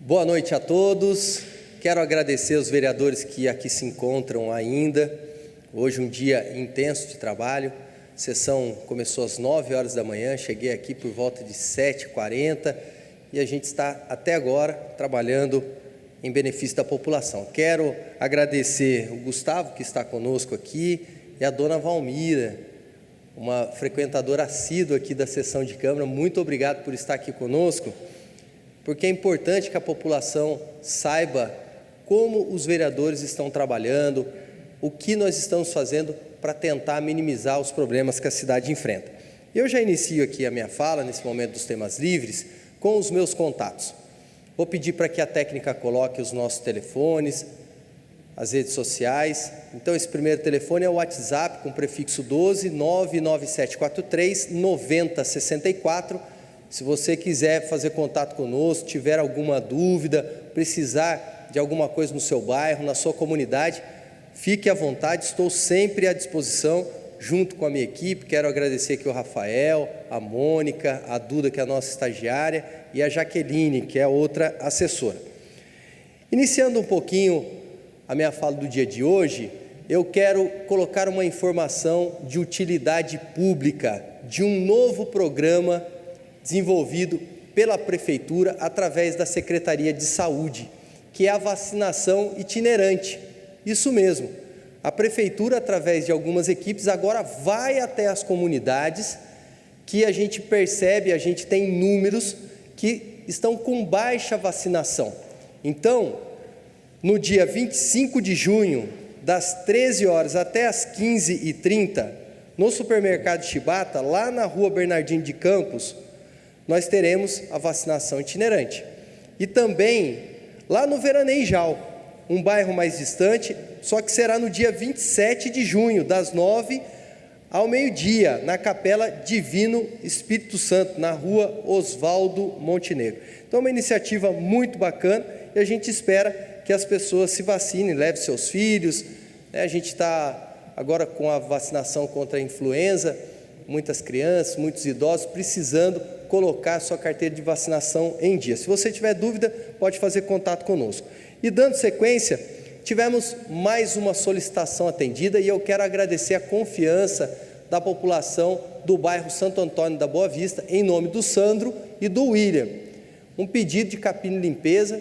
Boa noite a todos. Quero agradecer os vereadores que aqui se encontram ainda. Hoje um dia intenso de trabalho. A sessão começou às 9 horas da manhã, cheguei aqui por volta de 7h40 e a gente está até agora trabalhando em benefício da população. Quero agradecer o Gustavo, que está conosco aqui, e a dona Valmira, uma frequentadora assídua aqui da sessão de Câmara. Muito obrigado por estar aqui conosco, porque é importante que a população saiba como os vereadores estão trabalhando, o que nós estamos fazendo para tentar minimizar os problemas que a cidade enfrenta. Eu já inicio aqui a minha fala, nesse momento dos temas livres, com os meus contatos. Vou pedir para que a técnica coloque os nossos telefones, as redes sociais. Então, esse primeiro telefone é o WhatsApp, com prefixo 12 99743 9064. Se você quiser fazer contato conosco, tiver alguma dúvida, precisar de alguma coisa no seu bairro, na sua comunidade, fique à vontade, estou sempre à disposição, junto com a minha equipe. Quero agradecer aqui o Rafael, a Mônica, a Duda, que é a nossa estagiária, e a Jaqueline, que é a outra assessora. Iniciando um pouquinho a minha fala do dia de hoje, eu quero colocar uma informação de utilidade pública, de um novo programa desenvolvido pela Prefeitura através da Secretaria de Saúde, que é a vacinação itinerante. Isso mesmo, a Prefeitura, através de algumas equipes, agora vai até as comunidades que a gente percebe, a gente tem números que estão com baixa vacinação. Então, no dia 25 de junho, das 13 horas até as 15h30, no supermercado Chibata, lá na rua Bernardino de Campos, nós teremos a vacinação itinerante. E também lá no Veranejal, um bairro mais distante, só que será no dia 27 de junho, das 9 ao meio-dia, na Capela Divino Espírito Santo, na rua Oswaldo Montenegro. Então, é uma iniciativa muito bacana e a gente espera que as pessoas se vacinem, levem seus filhos, né? A gente está agora com a vacinação contra a influenza, muitas crianças, muitos idosos precisando colocar sua carteira de vacinação em dia. Se você tiver dúvida, pode fazer contato conosco. E dando sequência, tivemos mais uma solicitação atendida e eu quero agradecer a confiança da população do bairro Santo Antônio da Boa Vista, em nome do Sandro e do William. Um pedido de capina e limpeza,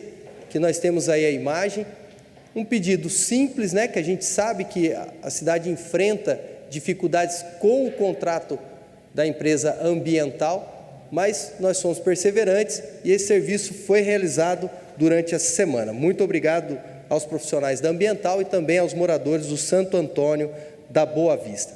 que nós temos aí a imagem, um pedido simples, né, que a gente sabe que a cidade enfrenta dificuldades com o contrato da empresa ambiental, mas nós somos perseverantes e esse serviço foi realizado durante essa semana. Muito obrigado aos profissionais da Ambiental e também aos moradores do Santo Antônio da Boa Vista.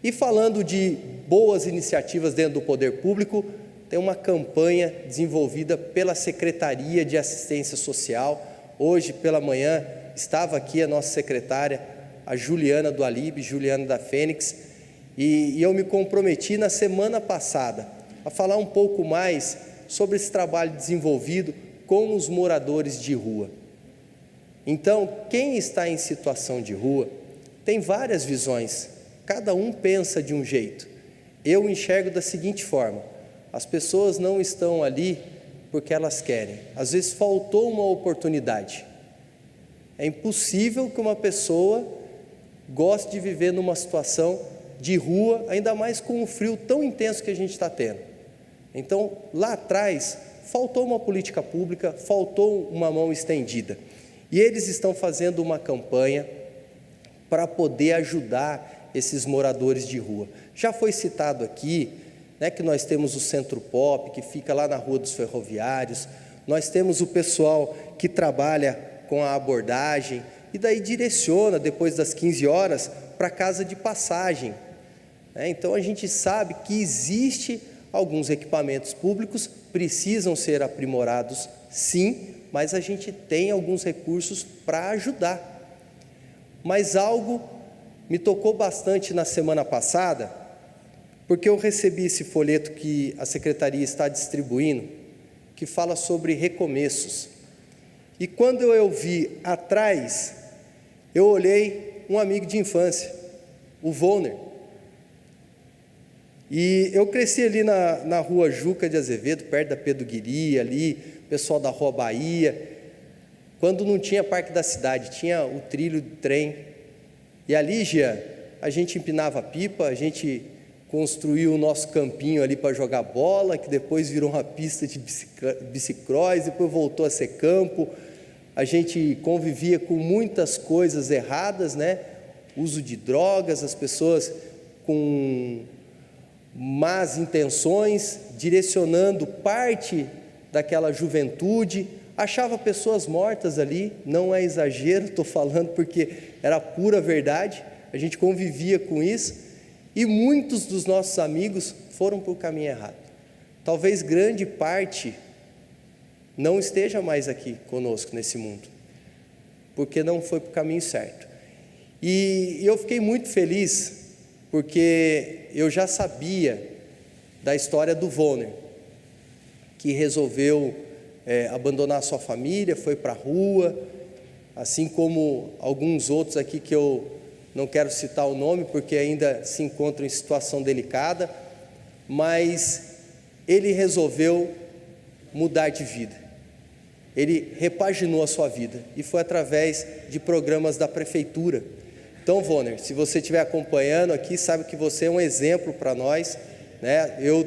E falando de boas iniciativas dentro do poder público, tem uma campanha desenvolvida pela Secretaria de Assistência Social. Hoje pela manhã estava aqui a nossa secretária, a Juliana do Alibe, Juliana da Fênix, e eu me comprometi na semana passada a falar um pouco mais sobre esse trabalho desenvolvido com os moradores de rua. Então, quem está em situação de rua tem várias visões, cada um pensa de um jeito. Eu enxergo da seguinte forma: as pessoas não estão ali porque elas querem, às vezes faltou uma oportunidade. É impossível que uma pessoa goste de viver numa situação de rua, ainda mais com o frio tão intenso que a gente está tendo. Então, lá atrás, faltou uma política pública, faltou uma mão estendida. E eles estão fazendo uma campanha para poder ajudar esses moradores de rua. Já foi citado aqui, né, que nós temos o Centro Pop, que fica lá na Rua dos Ferroviários, nós temos o pessoal que trabalha com a abordagem, e daí direciona, depois das 15 horas, para a casa de passagem. Então, a gente sabe que existe alguns equipamentos públicos, precisam ser aprimorados, sim, mas a gente tem alguns recursos para ajudar. Mas algo me tocou bastante na semana passada, porque eu recebi esse folheto que a Secretaria está distribuindo, que fala sobre recomeços. E quando eu vi atrás, eu olhei um amigo de infância, o Volner. E eu cresci ali na rua Juca de Azevedo, perto da Pedro Guiri, ali pessoal da Rua Bahia. Quando não tinha Parque da Cidade, tinha o trilho de trem. E ali, Jean, a gente empinava pipa, a gente construiu o nosso campinho ali para jogar bola, que depois virou uma pista de bicicross, depois voltou a ser campo. A gente convivia com muitas coisas erradas, né? Uso de drogas, as pessoas com más intenções, direcionando parte daquela juventude, achava pessoas mortas ali, não é exagero, estou falando porque era pura verdade, a gente convivia com isso, e muitos dos nossos amigos foram para o caminho errado. Talvez grande parte não esteja mais aqui conosco nesse mundo, porque não foi para o caminho certo. E eu fiquei muito feliz, porque eu já sabia da história do Vonner, que resolveu abandonar sua família, foi para a rua, assim como alguns outros aqui que eu não quero citar o nome, porque ainda se encontram em situação delicada, mas ele resolveu mudar de vida, ele repaginou a sua vida, e foi através de programas da prefeitura. Então, Vonner, se você estiver acompanhando aqui, sabe que você é um exemplo para nós, né? Eu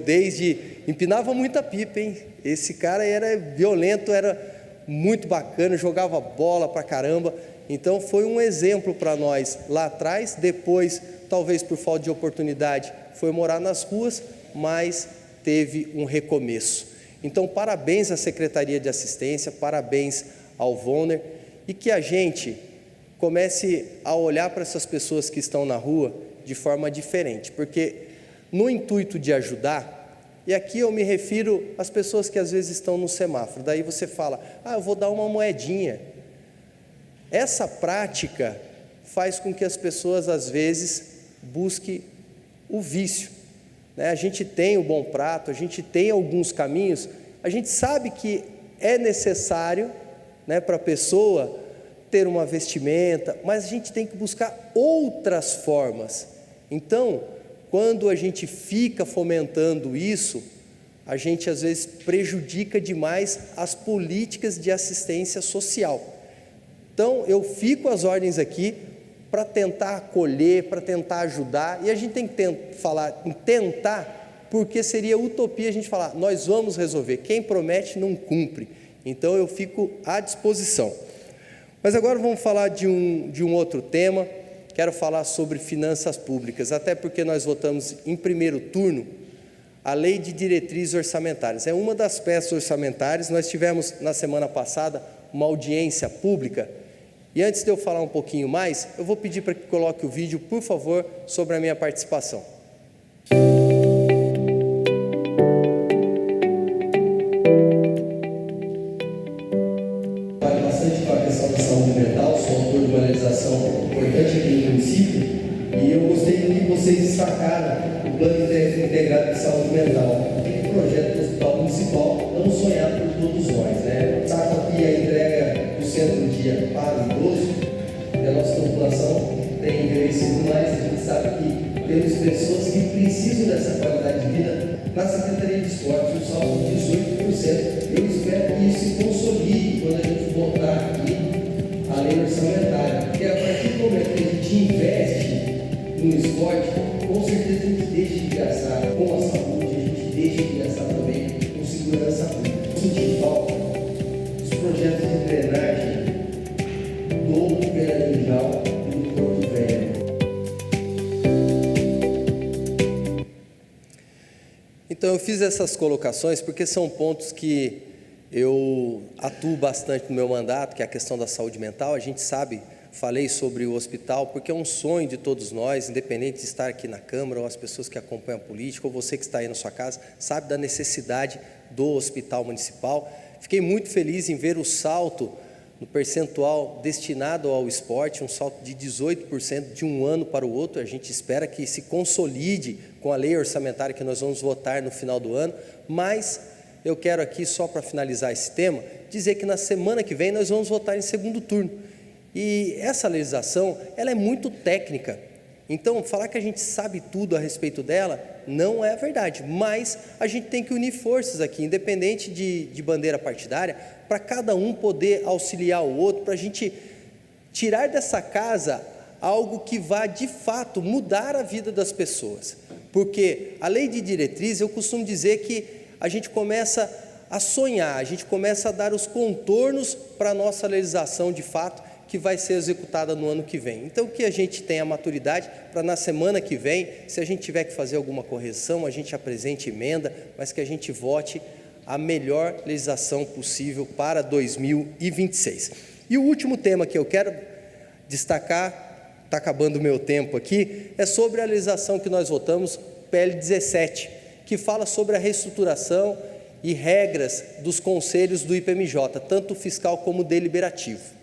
empinava muita pipa, hein? Esse cara era violento, era muito bacana, jogava bola pra caramba, então foi um exemplo para nós lá atrás. Depois, talvez por falta de oportunidade, foi morar nas ruas, mas teve um recomeço. Então, parabéns à Secretaria de Assistência, parabéns ao Vonner, e que a gente comece a olhar para essas pessoas que estão na rua de forma diferente, porque no intuito de ajudar, e aqui eu me refiro às pessoas que às vezes estão no semáforo, daí você fala, eu vou dar uma moedinha. Essa prática faz com que as pessoas às vezes busquem o vício, né? A gente tem o bom prato, a gente tem alguns caminhos, a gente sabe que é necessário, né, para a pessoa ter uma vestimenta, mas a gente tem que buscar outras formas. Então, quando a gente fica fomentando isso, a gente às vezes prejudica demais as políticas de assistência social. Então, eu fico às ordens aqui para tentar acolher, para tentar ajudar, e a gente tem que falar em tentar, porque seria utopia a gente falar, nós vamos resolver, quem promete não cumpre. Então, eu fico à disposição. Mas agora vamos falar de um outro tema. Quero falar sobre finanças públicas, até porque nós votamos em primeiro turno a Lei de Diretrizes Orçamentárias. É uma das peças orçamentárias. Nós tivemos na semana passada uma audiência pública, e antes de eu falar um pouquinho mais, eu vou pedir para que coloque o vídeo, por favor, sobre a minha participação. Importante aqui no município, e eu gostei que vocês destacaram o Plano Integrado de Saúde Mental, aquele projeto do Hospital Municipal, não sonhado por todos nós, né? Sabe que a entrega do centro de dia para o idoso, a nossa população tem envelhecido mais, a gente sabe que temos pessoas que precisam dessa qualidade de vida. Na Secretaria de Esportes, um salto de 18%. Eu espero que isso se consolide quando a gente votar aqui a lei orçamentária, porque a partir do momento que a gente investe no esporte, com certeza a gente deixa de gastar com a saúde, a gente deixa de gastar também com segurança pública. Sentir falta dos projetos de drenagem do Pernambuco e do Porto Velho. Então eu fiz essas colocações porque são pontos que eu atuo bastante no meu mandato, que é a questão da saúde mental. A gente sabe, falei sobre o hospital, porque é um sonho de todos nós, independente de estar aqui na Câmara, ou as pessoas que acompanham a política, ou você que está aí na sua casa, sabe da necessidade do hospital municipal. Fiquei muito feliz em ver o salto no percentual destinado ao esporte, um salto de 18% de um ano para o outro. A gente espera que se consolide com a lei orçamentária que nós vamos votar no final do ano, mas eu quero aqui, só para finalizar esse tema, dizer que na semana que vem nós vamos votar em segundo turno. E essa legislação, ela é muito técnica. Então, falar que a gente sabe tudo a respeito dela não é verdade, mas a gente tem que unir forças aqui, independente de bandeira partidária, para cada um poder auxiliar o outro, para a gente tirar dessa casa algo que vá, de fato, mudar a vida das pessoas. Porque a lei de diretriz, eu costumo dizer que a gente começa a sonhar, a gente começa a dar os contornos para a nossa legislação, de fato, que vai ser executada no ano que vem. Então, que a gente tenha maturidade para na semana que vem, se a gente tiver que fazer alguma correção, a gente apresente emenda, mas que a gente vote a melhor legislação possível para 2026. E o último tema que eu quero destacar, está acabando o meu tempo aqui, é sobre a legislação que nós votamos, PL 17, que fala sobre a reestruturação e regras dos conselhos do IPMJ, tanto fiscal como deliberativo.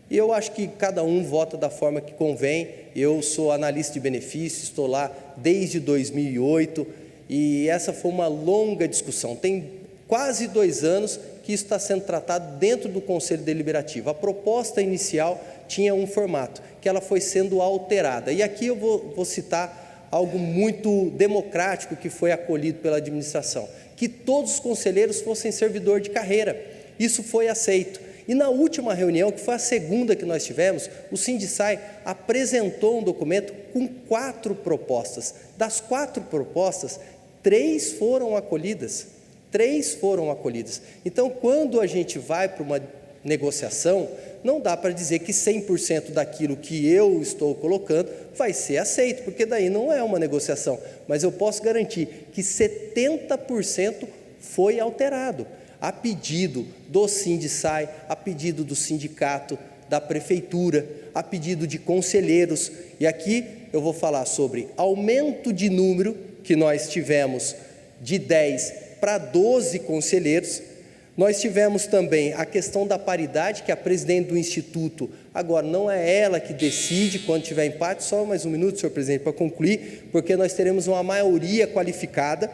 E eu acho que cada um vota da forma que convém. Eu sou analista de benefícios, estou lá desde 2008 e essa foi uma longa discussão. Tem quase 2 anos que isso está sendo tratado dentro do Conselho Deliberativo. A proposta inicial tinha um formato, que ela foi sendo alterada. E aqui eu vou citar algo muito democrático que foi acolhido pela administração, que todos os conselheiros fossem servidor de carreira. Isso foi aceito. E na última reunião, que foi a segunda que nós tivemos, o Sindicai apresentou um documento com 4 propostas. Das 4 propostas, 3 foram acolhidas. 3 foram acolhidas. Então, quando a gente vai para uma negociação, não dá para dizer que 100% daquilo que eu estou colocando vai ser aceito, porque daí não é uma negociação. Mas eu posso garantir que 70% foi alterado, a pedido do Sindicai, a pedido do sindicato, da prefeitura, a pedido de conselheiros. E aqui eu vou falar sobre aumento de número, que nós tivemos de 10 para 12 conselheiros. Nós tivemos também a questão da paridade, que a presidente do Instituto, agora não é ela que decide quando tiver empate, só mais um minuto, senhor presidente, para concluir, porque nós teremos uma maioria qualificada,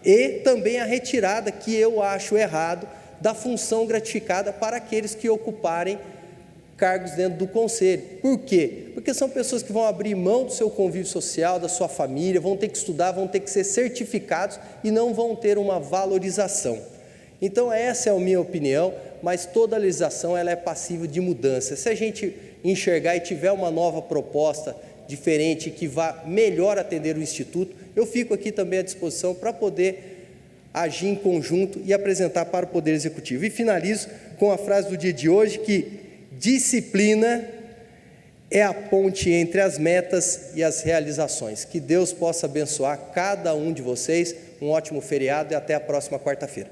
e também a retirada, que eu acho errado, da função gratificada para aqueles que ocuparem cargos dentro do conselho. Por quê? Porque são pessoas que vão abrir mão do seu convívio social, da sua família, vão ter que estudar, vão ter que ser certificados e não vão ter uma valorização. Então essa é a minha opinião, mas toda a legislação ela é passível de mudança. Se a gente enxergar e tiver uma nova proposta diferente que vá melhor atender o Instituto, eu fico aqui também à disposição para poder agir em conjunto e apresentar para o Poder Executivo. E finalizo com a frase do dia de hoje, que disciplina é a ponte entre as metas e as realizações. Que Deus possa abençoar cada um de vocês, um ótimo feriado e até a próxima quarta-feira.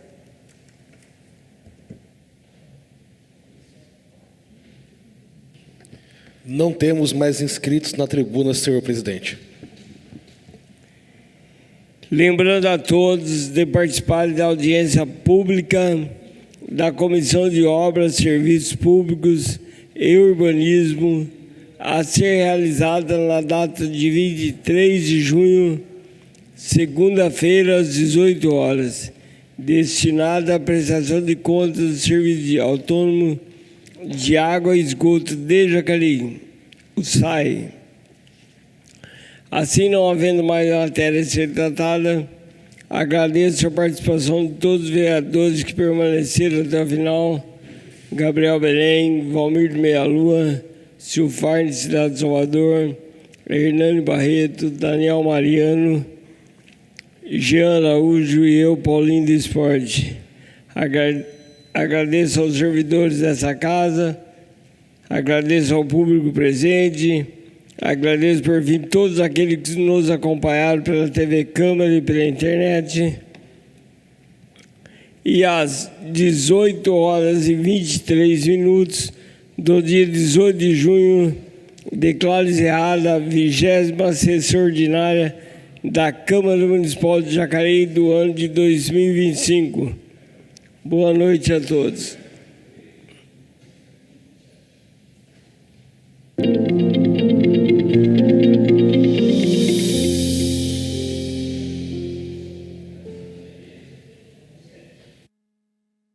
Não temos mais inscritos na tribuna, senhor presidente. Lembrando a todos de participarem da audiência pública da Comissão de Obras, Serviços Públicos e Urbanismo, a ser realizada na data de 23 de junho, segunda-feira, às 18 horas, destinada à prestação de contas do Serviço Autônomo de Água e Esgoto de Jacareí, o SAI. Assim, não havendo mais matéria a ser tratada, agradeço a participação de todos os vereadores que permaneceram até o final: Gabriel Belém, Valmir de Meia Lua, Silfar de Cidade de Salvador, Hernani Barreto, Daniel Mariano, Jean Araújo e eu, Paulinho do Esporte. Agradeço aos servidores dessa casa, agradeço ao público presente, agradeço por vir todos aqueles que nos acompanharam pela TV Câmara e pela internet. E às 18 horas e 23 minutos do dia 18 de junho, declaro encerrada a 20ª sessão ordinária da Câmara Municipal de Jacareí do ano de 2025. Boa noite a todos.